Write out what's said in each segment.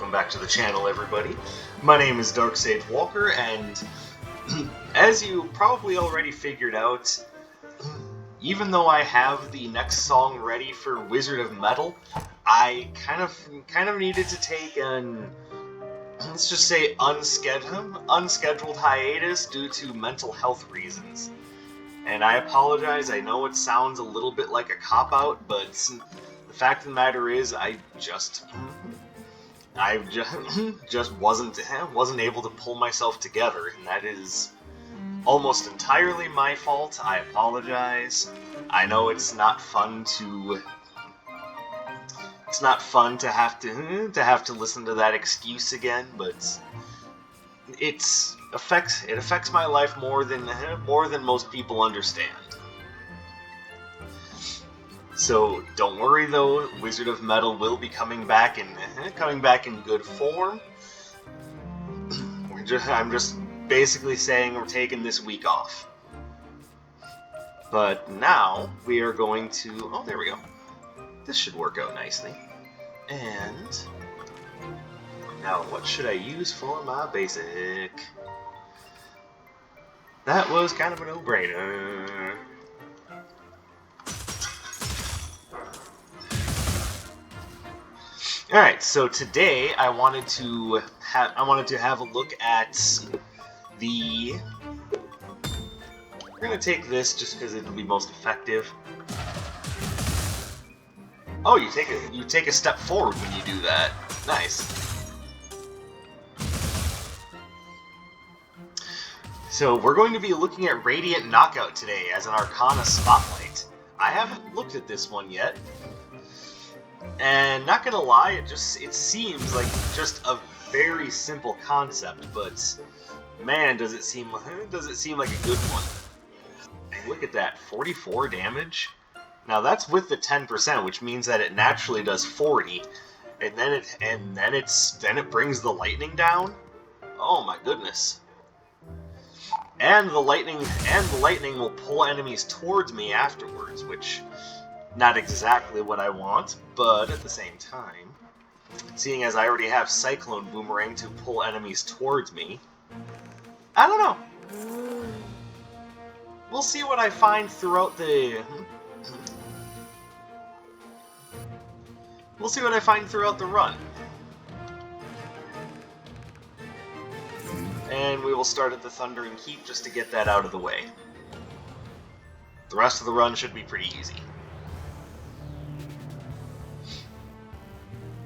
welcome back to the channel, everybody. My name is Dark Sage Walker, and as you probably already figured out, even though I have the next song ready for Wizard of Metal, I kind of needed to take an, let's just say, unscheduled hiatus due to mental health reasons. And I apologize, I know it sounds a little bit like a cop-out, but the fact of the matter is, I just wasn't able to pull myself together, and that is almost entirely my fault. I apologize. I know it's not fun to have to listen to that excuse again, but it affects my life more than most people understand. So don't worry though, Wizard of Metal will be coming back in good form. I'm just basically saying we're taking this week off. But now we are going to, oh, there we go. This should work out nicely. And now what should I use for my basic? That was kind of a no-brainer. Alright, so today I wanted to have a look at the... We're gonna take this just because it'll be most effective. Oh, you take a step forward when you do that. Nice. So we're going to be looking at Radiant Knockout today as an Arcana Spotlight. I haven't looked at this one yet. And not gonna lie, it seems like just a very simple concept, but man, does it seem like a good one. Look at that, 44 damage. Now that's with the 10%, which means that it naturally does 40, and then it brings the lightning down. Oh my goodness. And the lightning will pull enemies towards me afterwards, which not exactly what I want, but at the same time, seeing as I already have Cyclone Boomerang to pull enemies towards me, I don't know. We'll see what I find throughout the... We'll see what I find throughout the run. And we will start at the Thundering Keep just to get that out of the way. The rest of the run should be pretty easy.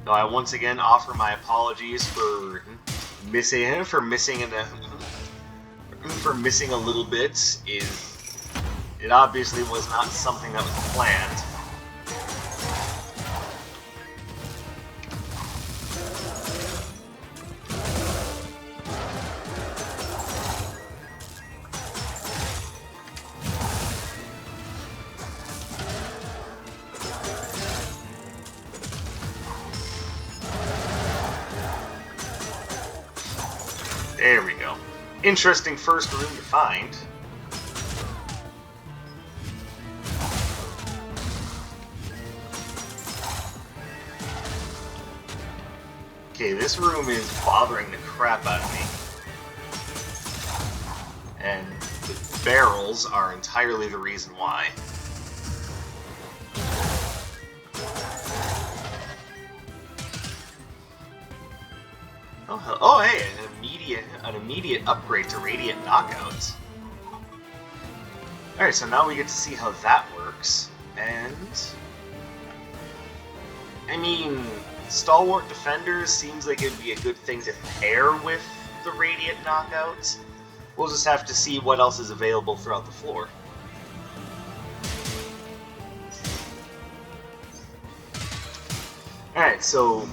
So I once again offer my apologies for missing a little bit. It obviously was not something that was planned. There we go. Interesting first room to find. Okay, this room is bothering the crap out of me. And the barrels are entirely the reason why. Oh hey, an immediate upgrade to Radiant Knockout. Alright, so now we get to see how that works. And I mean, Stalwart Defenders seems like it'd be a good thing to pair with the Radiant Knockout. We'll just have to see what else is available throughout the floor. Alright, so...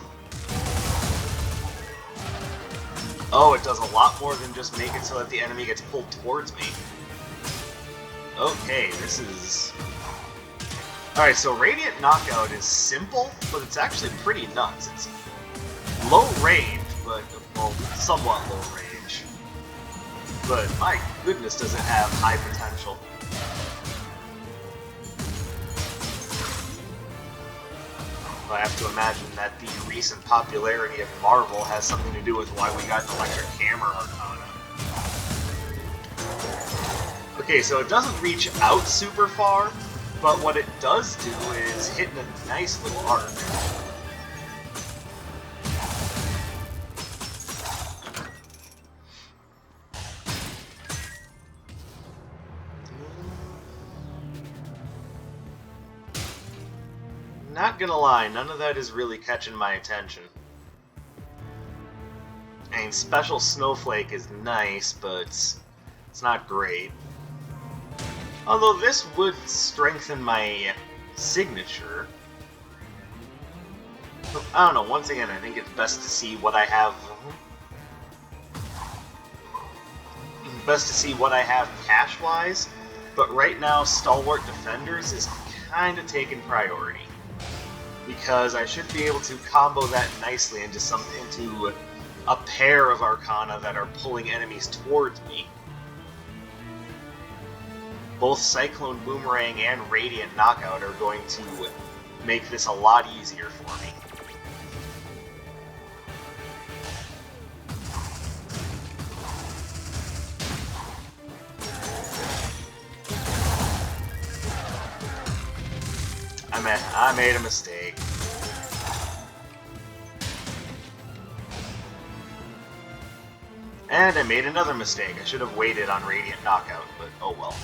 Oh, it does a lot more than just make it so that the enemy gets pulled towards me. Okay, this is... Alright, so Radiant Knockout is simple, but it's actually pretty nuts. It's low range, but, well, somewhat low range. But my goodness, does it have high potential. I have to imagine that the recent popularity of Marvel has something to do with why we got an electric hammer Arcana. Okay, so it doesn't reach out super far, but what it does do is hit a nice little arc. Not gonna lie, none of that is really catching my attention. I mean, Special Snowflake is nice, but it's not great. Although this would strengthen my signature. I don't know, once again, I think it's best to see what I have. Best to see what I have cash-wise, but right now, Stalwart Defenders is kind of taking priority. Because I should be able to combo that nicely into a pair of Arcana that are pulling enemies towards me. Both Cyclone Boomerang and Radiant Knockout are going to make this a lot easier for me. I made a mistake. And I made another mistake. I should have waited on Radiant Knockout, but oh well.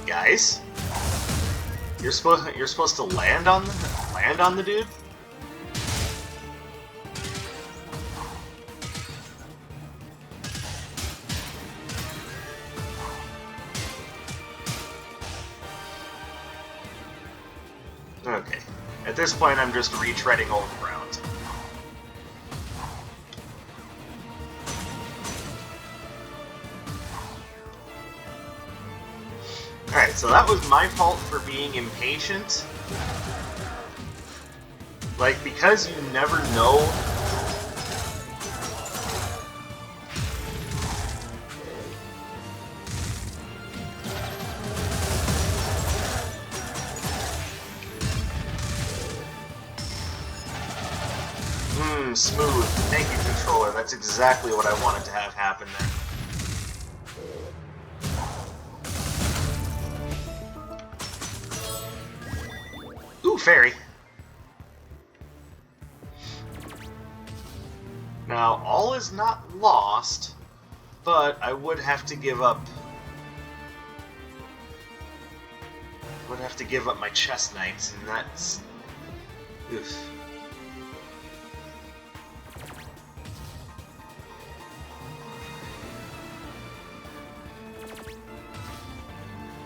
Guys? You're supposed to land on the dude? Okay. At this point, I'm just retreading old ground. Alright, so that was my fault for being impatient. Like, because you never know... Smooth. Thank you, controller. That's exactly what I wanted to have happen there. Ooh, fairy. Now, all is not lost, but I would have to give up... my chest knights, and that's... Oof.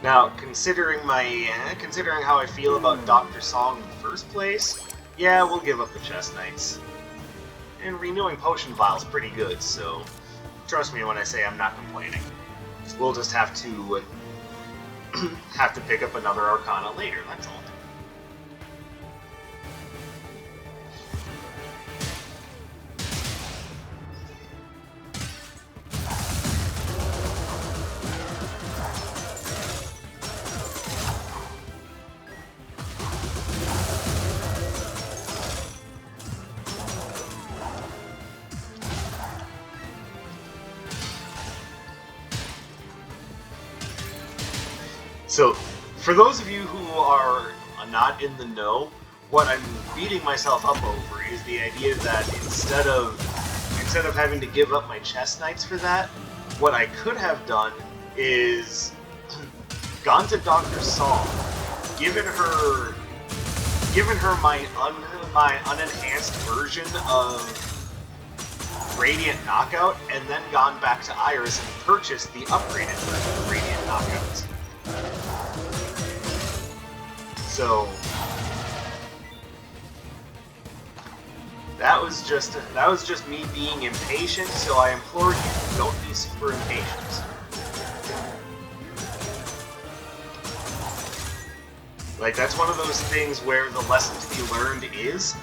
Now, considering how I feel about Dr. Song in the first place, yeah, we'll give up the chest knights. And renewing potion vial's pretty good, so trust me when I say I'm not complaining. We'll just have to pick up another Arcana later, that's all. So, for those of you who are not in the know, what I'm beating myself up over is the idea that instead of having to give up my chest knights for that, what I could have done is gone to Dr. Song, given her my unenhanced version of Radiant Knockout, and then gone back to Iris and purchased the upgraded version of Radiant Knockout. So that was just me being impatient, so I implore you, don't be super impatient. Like, that's one of those things where the lesson to be learned is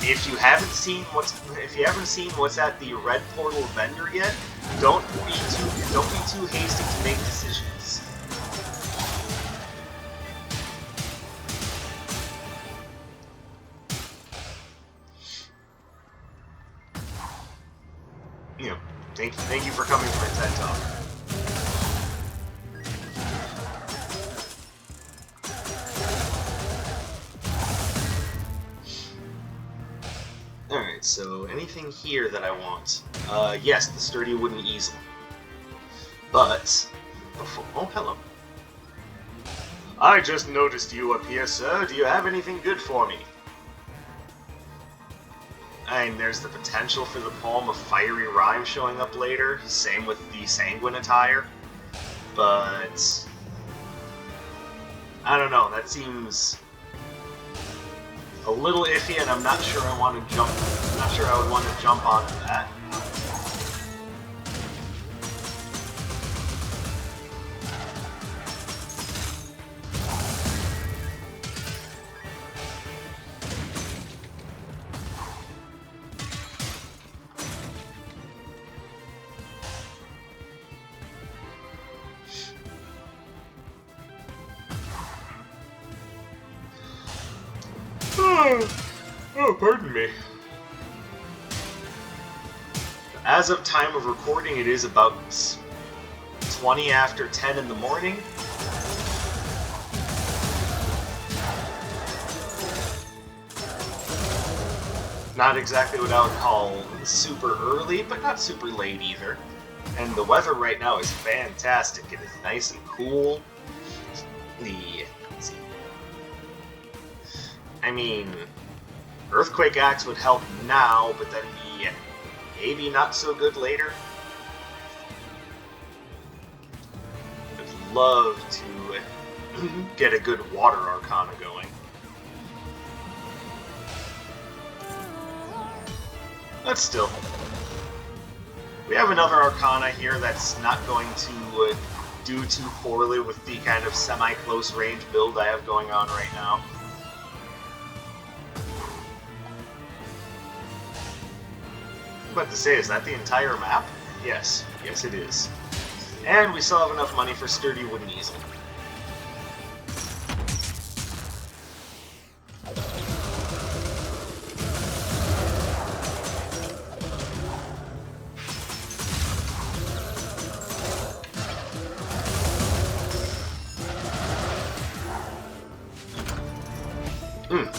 if you haven't seen what's at the red portal vendor yet, don't be too hasty to make decisions. You know, thank you for coming for a TED Talk. Alright, so anything here that I want? Yes, the sturdy wooden easel. But, before... Oh, hello. I just noticed you up here, sir. Do you have anything good for me? And there's the potential for the poem of Fiery Rhyme showing up later. Same with the Sanguine attire. But... I don't know, that seems... a little iffy, and I'm not sure I want to jump. I'm not sure I would want to jump onto that. Oh, pardon me. As of time of recording, it is about 20 after 10 in the morning. Not exactly what I would call super early, but not super late either. And the weather right now is fantastic. It is nice and cool. I mean, Earthquake Axe would help now, but then be maybe not so good later. I'd love to get a good Water Arcana going. But still, we have another Arcana here that's not going to do too poorly with the kind of semi-close range build I have going on right now. I'm about to say, is that the entire map? Yes. Yes, it is. And we still have enough money for sturdy wooden easel.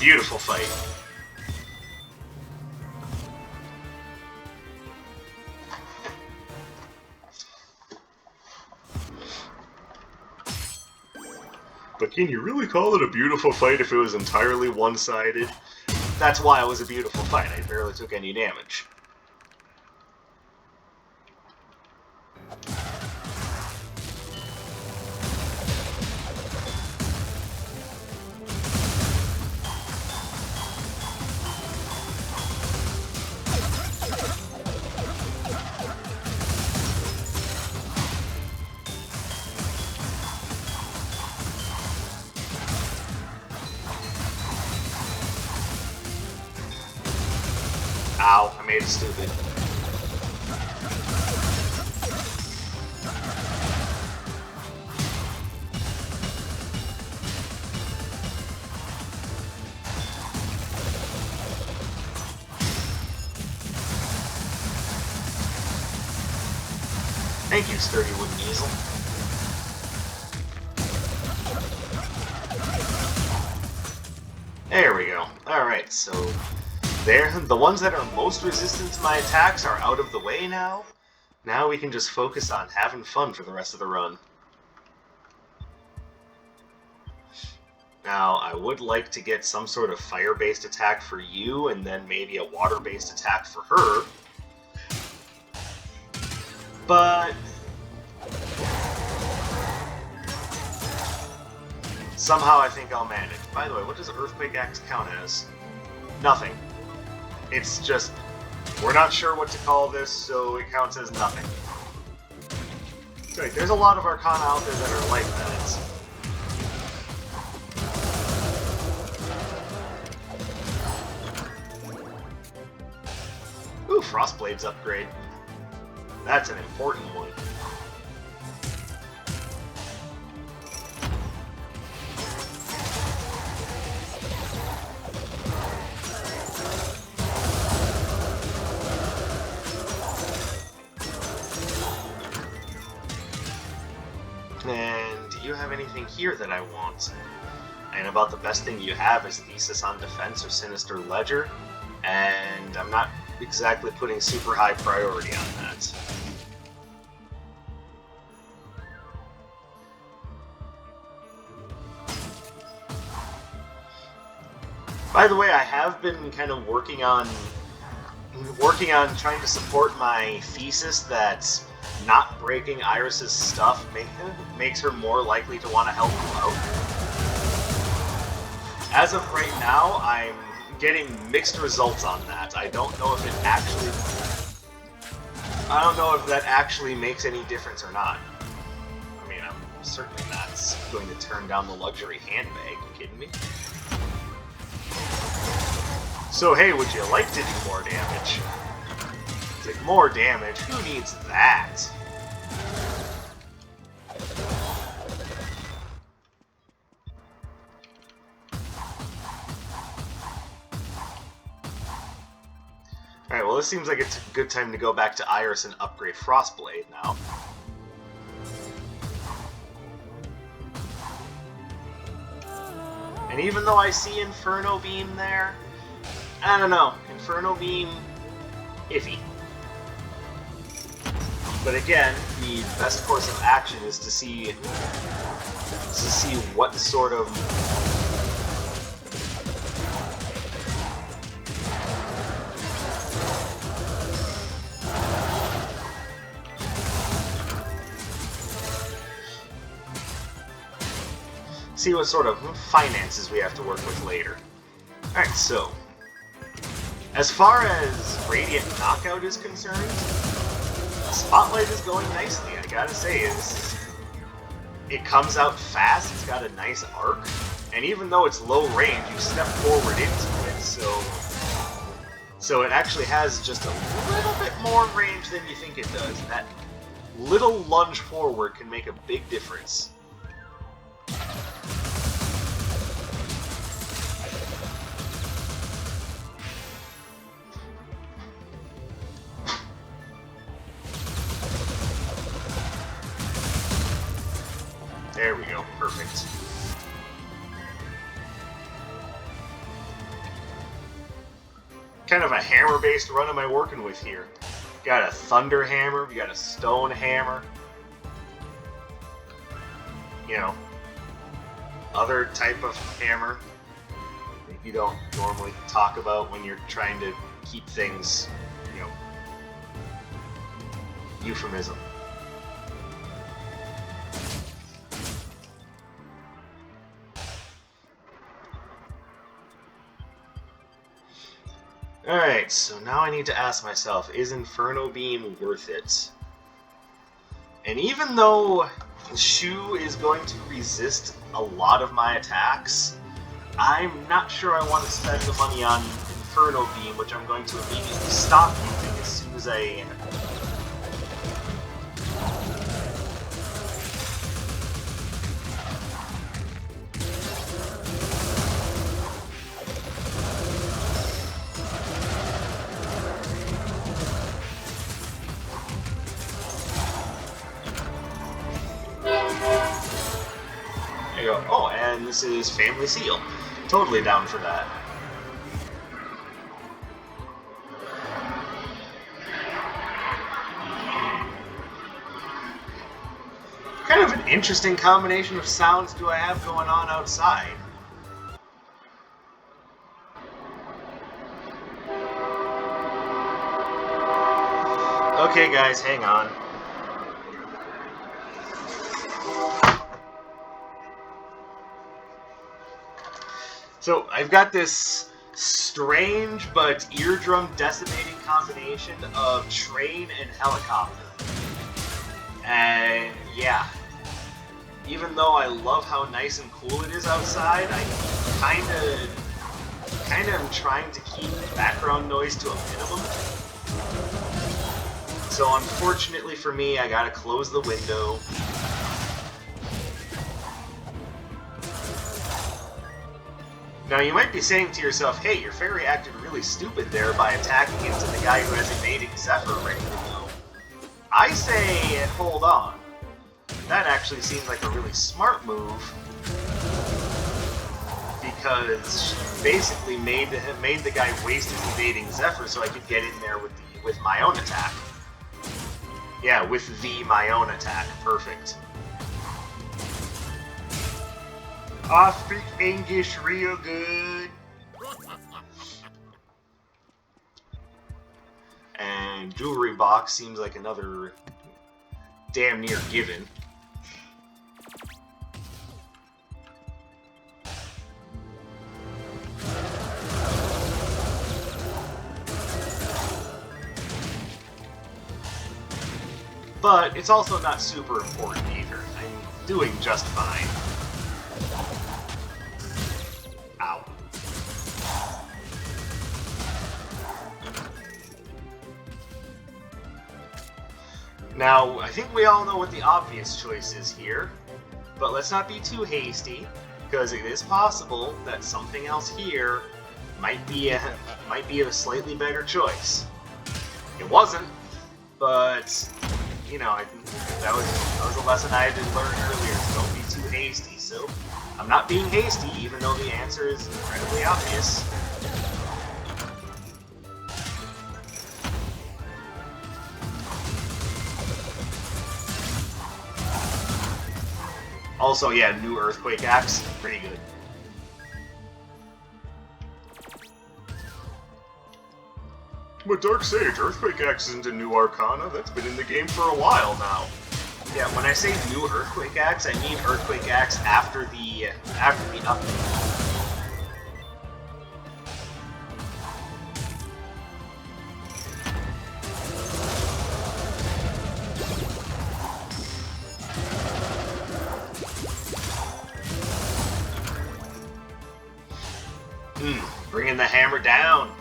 Beautiful fight. But can you really call it a beautiful fight if it was entirely one-sided? That's why it was a beautiful fight. I barely took any damage. Ow, I made it stupid. Thank you, sturdy wooden easel. There we go. Alright, so the ones that are most resistant to my attacks are out of the way now. Now we can just focus on having fun for the rest of the run. Now, I would like to get some sort of fire-based attack for you, and then maybe a water-based attack for her. But somehow I think I'll manage. By the way, what does Earthquake Axe count as? Nothing. It's just, we're not sure what to call this, so it counts as nothing. Right, there's a lot of Arcana out there that are like that. Ooh, Frostblade's upgrade. That's an important one. And do you have anything here that I want? And about the best thing you have is Thesis on Defense or Sinister Ledger, and I'm not exactly putting super high priority on that. By the way, I have been kind of working on trying to support my thesis that not breaking Iris's stuff makes her more likely to want to help you out. As of right now, I'm getting mixed results on that. I don't know if that actually makes any difference or not. I mean, I'm certainly not going to turn down the luxury handbag. You kidding me? So hey, would you like to do more damage? Take more damage? Who needs that? Alright, well this seems like it's a good time to go back to Iris and upgrade Frostblade now. And even though I see Inferno Beam there, I don't know. Inferno Beam, iffy. But again, the best course of action is to see what sort of finances we have to work with later. Alright, so as far as Radiant Knockout is concerned, Spotlight is going nicely. I gotta say, it comes out fast, it's got a nice arc, and even though it's low range, you step forward into it, so it actually has just a little bit more range than you think it does. That little lunge forward can make a big difference. There we go, perfect. Kind of a hammer-based run am I working with here. Got a thunder hammer, we got a stone hammer. You know, other type of hammer that you don't normally talk about when you're trying to keep things, you know, euphemism. Alright, so now I need to ask myself, is Inferno Beam worth it? And even though Shu is going to resist a lot of my attacks, I'm not sure I want to spend the money on Inferno Beam, which I'm going to immediately stop using as soon as I... There you go. Oh, and this is Family Seal. Totally down for that. What kind of an interesting combination of sounds do I have going on outside? Okay, guys, hang on. So, I've got this strange but eardrum decimating combination of train and helicopter. And yeah, even though I love how nice and cool it is outside, I kinda am trying to keep background noise to a minimum. So unfortunately for me, I gotta close the window. Now you might be saying to yourself, hey, your fairy acted really stupid there by attacking into the guy who has evading Zephyr ready to go. I say, hold on. That actually seems like a really smart move, because she basically made the guy waste his evading Zephyr so I could get in there with my own attack. Yeah, with my own attack. Perfect. I speak English real good. And jewelry box seems like another damn near given. But it's also not super important either. I'm doing just fine. Ow. Now, I think we all know what the obvious choice is here, but let's not be too hasty, because it is possible that something else here might be a slightly better choice. It wasn't, but you know, that was a lesson I had to learn earlier. So don't be too hasty. So I'm not being hasty, even though the answer is incredibly obvious. Also, yeah, new Earthquake Axe, pretty good. But Dark Sage, Earthquake Axe isn't a new Arcana. That's been in the game for a while now. Yeah, when I say new Earthquake Axe, I mean Earthquake Axe after the update. Bringing the hammer down.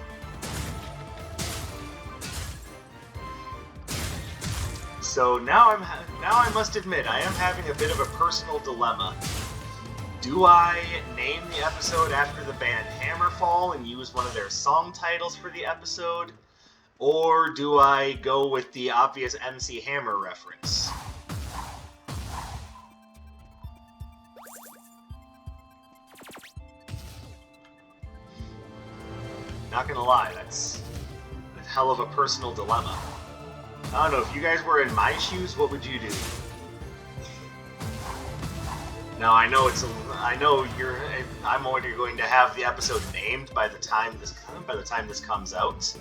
So now I must admit, I am having a bit of a personal dilemma. Do I name the episode after the band Hammerfall and use one of their song titles for the episode? Or do I go with the obvious MC Hammer reference? Not gonna lie, that's a hell of a personal dilemma. I don't know, if you guys were in my shoes, what would you do? Now I'm already going to have the episode named by the time this comes out.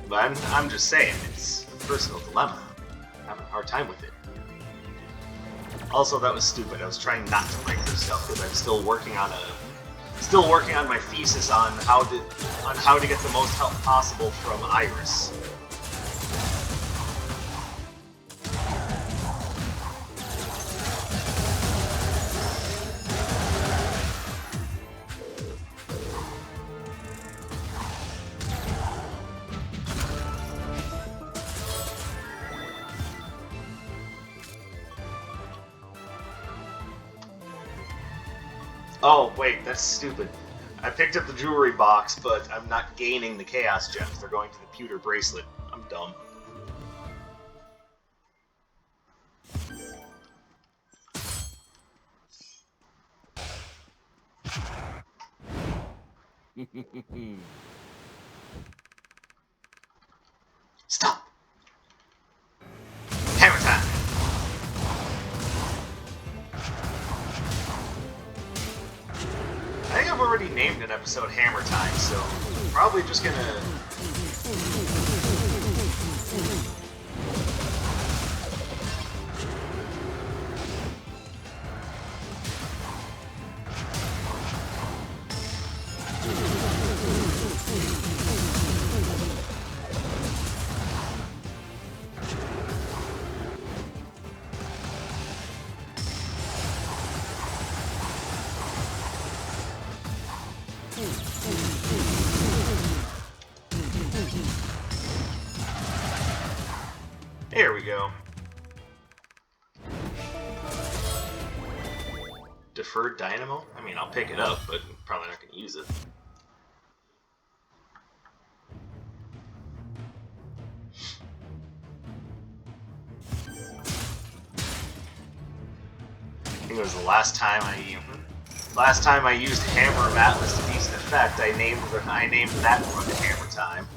But I'm just saying, it's a personal dilemma. I'm having a hard time with it. Also, that was stupid. I was trying not to break this stuff because I'm still working on my thesis on how to get the most help possible from Iris. Oh, wait, that's stupid. I picked up the jewelry box, but I'm not gaining the Chaos Gems. They're going to the pewter bracelet. I'm dumb. Stop! Hammer time! I think I've already named an episode Hammer Time, so I'm probably just gonna... There we go. Deferred dynamo? I mean, I'll pick it up, but I'm probably not going to use it. I think it was the last time I used Hammer of Atlas to decent effect. I named that one Hammer Time.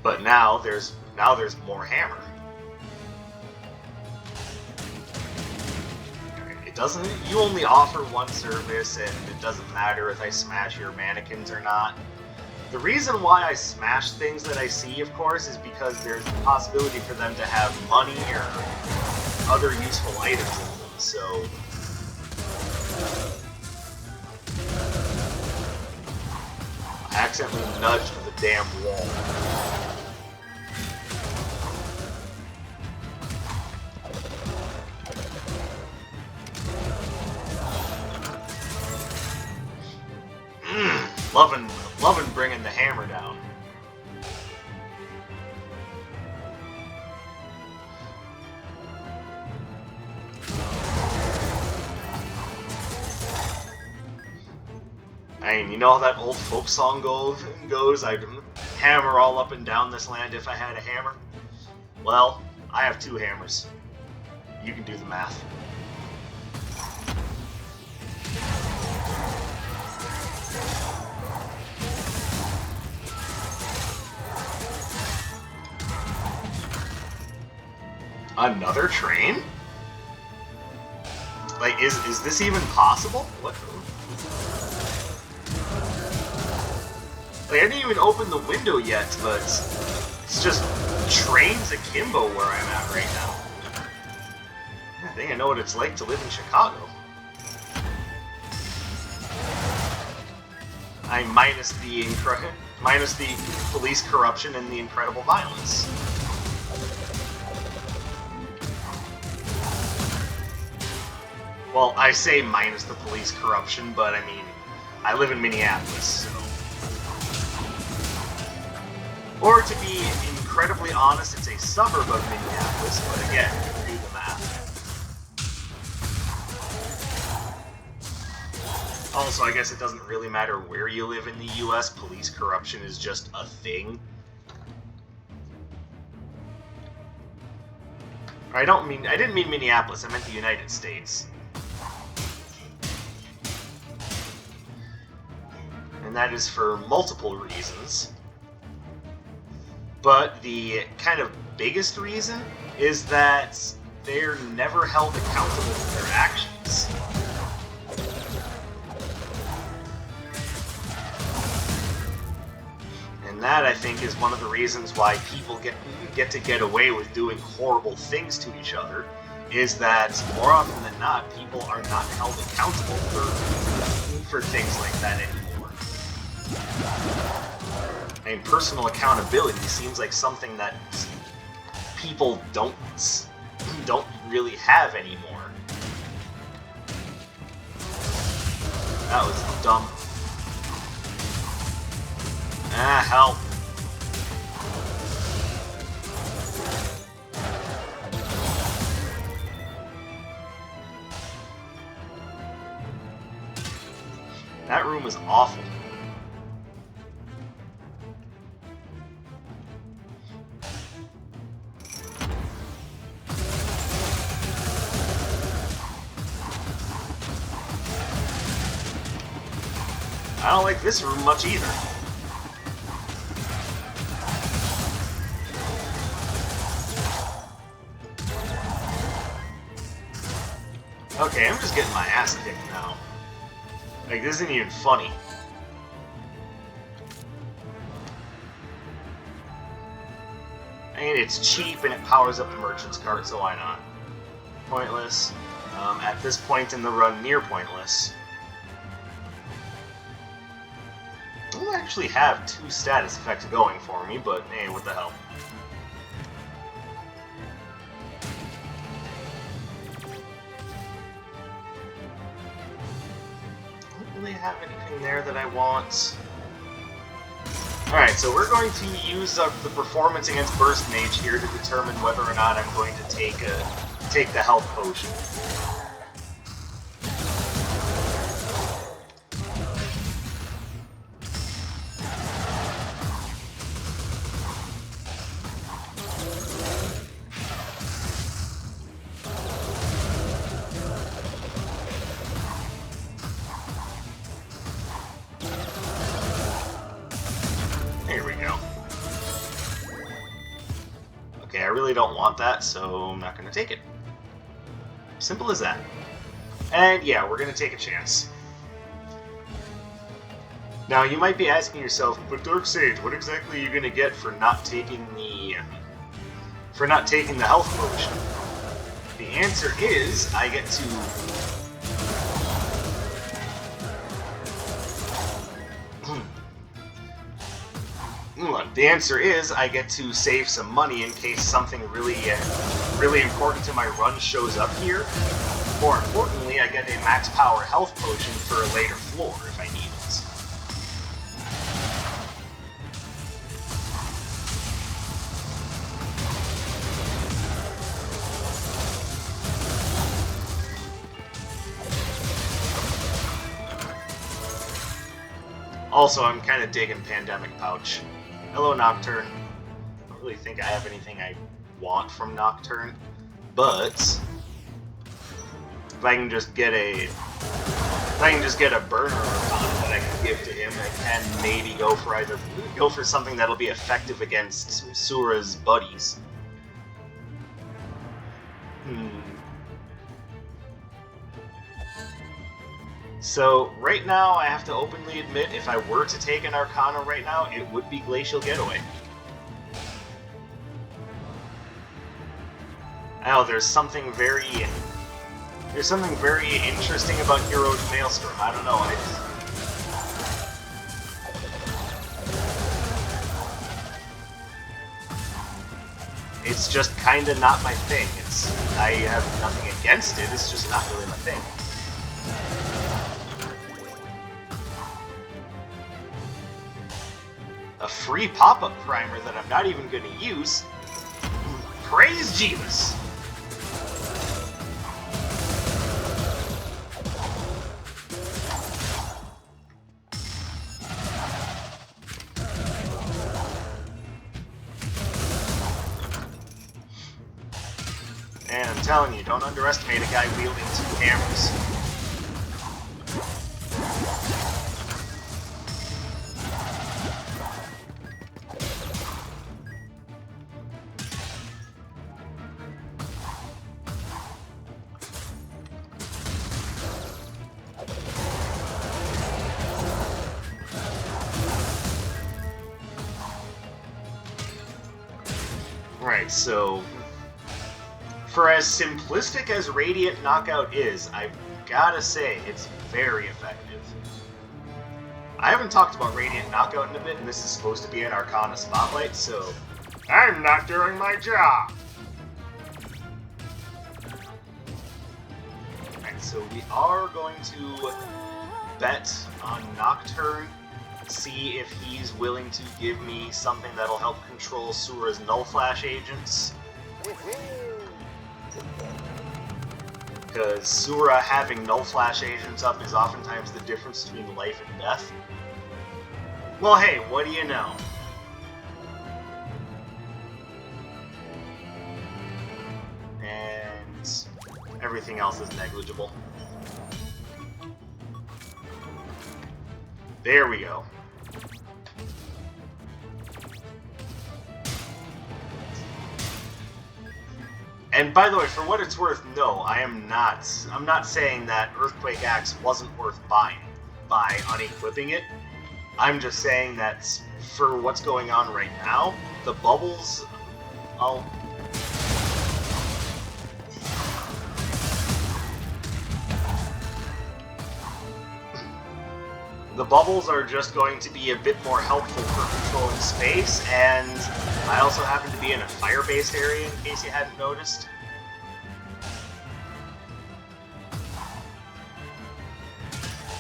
But now there's more Hammer. You only offer one service, and it doesn't matter if I smash your mannequins or not. The reason why I smash things that I see, of course, is because there's a possibility for them to have money or other useful items in them, so... I accidentally nudged the damn wall. Loving bringing the hammer down. I mean, you know how that old folk song goes? I'd hammer all up and down this land if I had a hammer. Well, I have 2 hammers. You can do the math. Another train? Like, is this even possible? What? Like, I didn't even open the window yet, but it's just trains akimbo where I'm at right now. I think I know what it's like to live in Chicago. I'm minus the police corruption and the incredible violence. Well, I say minus the police corruption, but I mean, I live in Minneapolis, so... Or to be incredibly honest, it's a suburb of Minneapolis, but again, do the math. Also, I guess it doesn't really matter where you live in the US, police corruption is just a thing. I didn't mean Minneapolis, I meant the United States. And that is for multiple reasons. But the kind of biggest reason is that they're never held accountable for their actions. And that, I think, is one of the reasons why people get away with doing horrible things to each other, is that more often than not, people are not held accountable for things like that anymore. I mean, personal accountability seems like something that people don't really have anymore. That was dumb. Ah, help. That room is awful. I don't like this room much either. Okay, I'm just getting my ass kicked now. Like, this isn't even funny. I mean, it's cheap and it powers up the merchant's cart, so why not? Pointless. At this point in the run, near pointless. I don't actually have 2 status effects going for me, but hey, what the hell. really have anything there that I want. Alright, so we're going to use up the performance against Burst Mage here to determine whether or not I'm going to take the health potion. There we go. Okay, I really don't want that, so I'm not going to take it. Simple as that. And yeah, we're going to take a chance. Now, you might be asking yourself, but Dark Sage, what exactly are you going to get for not taking the health potion? The answer is, I get to... The answer is, I get to save some money in case something really important to my run shows up here. More importantly, I get a max power health potion for a later floor if I need it. Also, I'm kind of digging Pandemic Pouch. Hello, Nocturne. I don't really think I have anything I want from Nocturne, but if I can just get a burner Arcana that I can give to him, I can maybe go for something that'll be effective against Sura's buddies. So, right now, I have to openly admit, if I were to take an Arcana right now, it would be Glacial Getaway. Oh, there's something very interesting about Hero's Maelstrom. I don't know, it's just kinda not my thing. I have nothing against it, it's just not really my thing. A free pop-up primer that I'm not even going to use. Praise Jeebus! And I'm telling you, don't underestimate a guy wielding 2 hammers. Right, so for as simplistic as Radiant Knockout is, I've gotta say, it's very effective. I haven't talked about Radiant Knockout in a bit, and this is supposed to be an Arcana Spotlight, so I'm not doing my job! Alright, so we are going to bet on Nocturne, see if he's willing to give me something that'll help control Sura's Null Flash agents. Because Sura having Null Flash agents up is oftentimes the difference between life and death. Well, hey, what do you know? And everything else is negligible. There we go. And by the way, for what it's worth, no, I'm not saying that Earthquake Axe wasn't worth buying by unequipping it. I'm just saying that for what's going on right now, the bubbles, the bubbles are just going to be a bit more helpful for controlling space, and I also happen to be in a fire-based area, in case you hadn't noticed.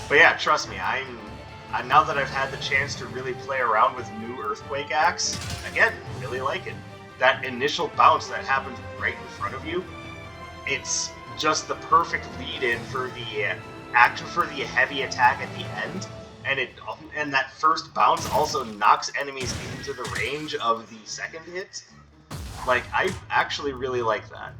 But yeah, trust me, now that I've had the chance to really play around with new Earthquake Axe, again, really like it. That initial bounce that happens right in front of you, it's just the perfect lead-in for the heavy attack at the end, and that first bounce also knocks enemies into the range of the second hit. Like, I actually really like that.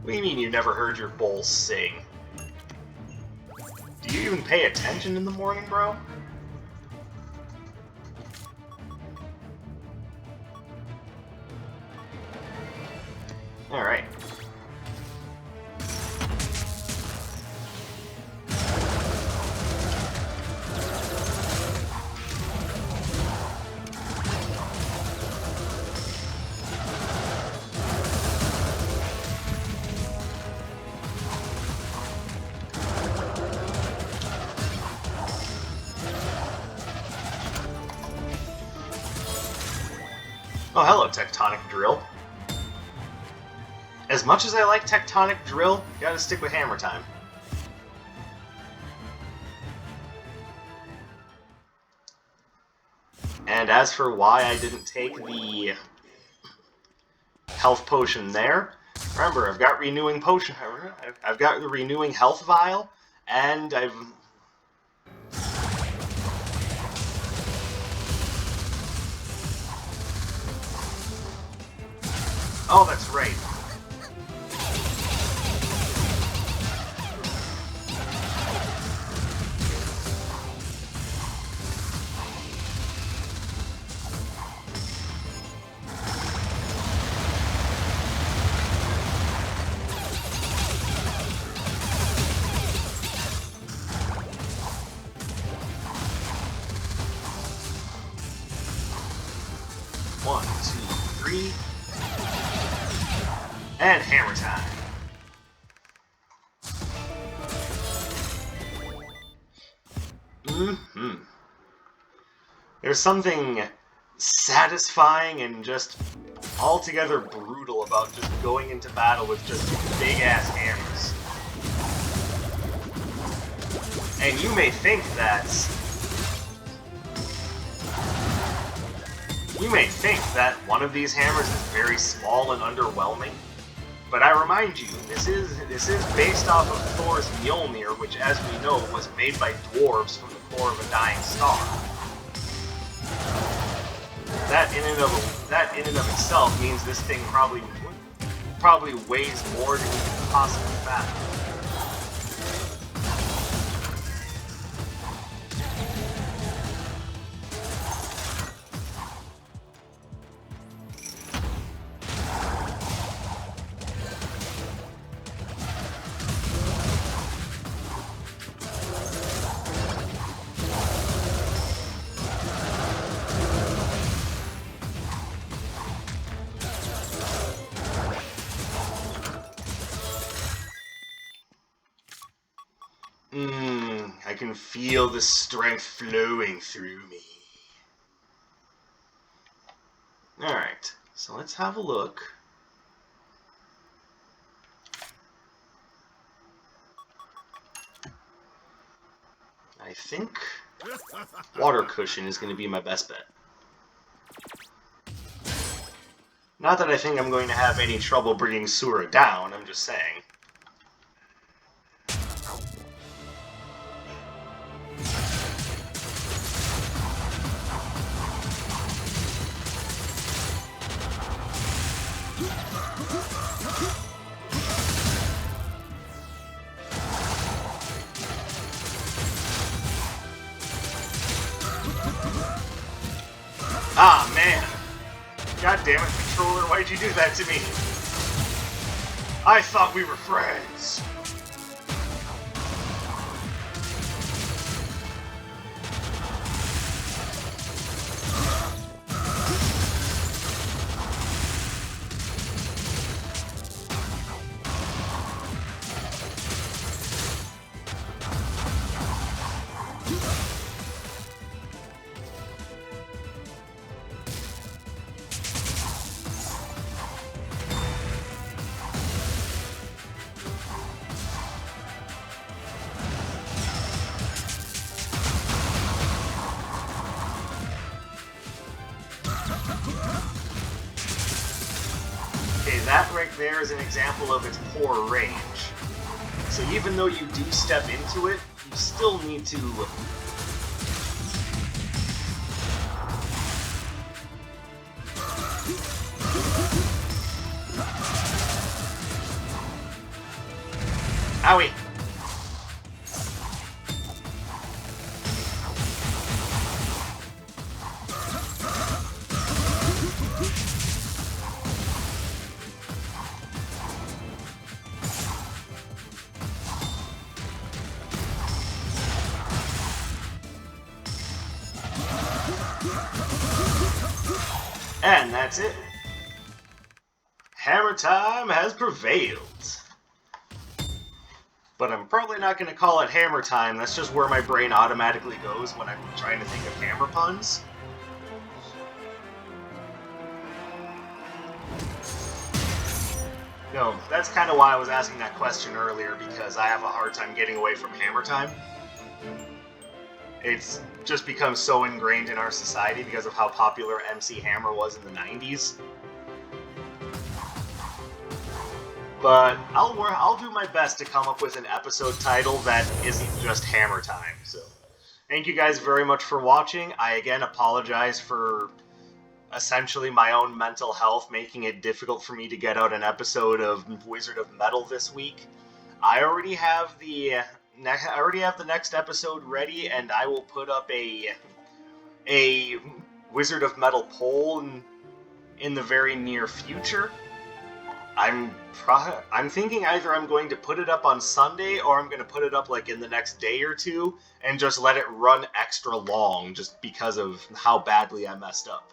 What do you mean you never heard your bull sing? Do you even pay attention in the morning, bro? Alright. Oh, hello, Tectonic Drill. As much as I like Tectonic Drill, you gotta stick with Hammer Time. And as for why I didn't take the health potion there, remember, I've got renewing potion. I've got the renewing health vial, and I've... Oh, that's right. One, two, three. And Hammer Time. There's something satisfying and just altogether brutal about just going into battle with just big-ass hammers. And you may think that one of these hammers is very small and underwhelming, but I remind you, this is based off of Thor's Mjolnir, which, as we know, was made by dwarves from the core of a dying star. That in and of itself means this thing probably weighs more than you can possibly fathom. I can feel the strength flowing through me. Alright, so let's have a look. I think Water Cushion is going to be my best bet. Not that I think I'm going to have any trouble bringing Sura down, I'm just saying. Ah, man. God damn it, controller, why'd you do that to me? I thought we were friends. that right there is an example of its poor range. So even though you do step into it, you still need to... Owie! And that's it. Hammer time has prevailed. But I'm probably not going to call it hammer time. That's just where my brain automatically goes when I'm trying to think of hammer puns. No, that's kind of why I was asking that question earlier, because I have a hard time getting away from hammer time. It's just become so ingrained in our society because of how popular MC Hammer was in the 90s. But I'll do my best to come up with an episode title that isn't just Hammer Time. So, thank you guys very much for watching. I again apologize for essentially my own mental health making it difficult for me to get out an episode of Wizard of Metal this week. I already have the next episode ready, and I will put up a Wizard of Metal poll in the very near future. I'm thinking either I'm going to put it up on Sunday or I'm going to put it up like in the next day or two and just let it run extra long just because of how badly I messed up.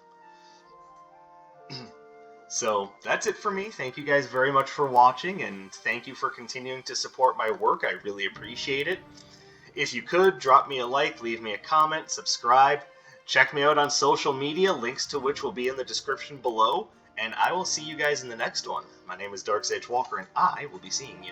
So that's it for me. Thank you guys very much for watching, and thank you for continuing to support my work. I really appreciate it. If you could, drop me a like, leave me a comment, subscribe, check me out on social media, links to which will be in the description below. And I will see you guys in the next one. My name is Dark Sage Walker, and I will be seeing you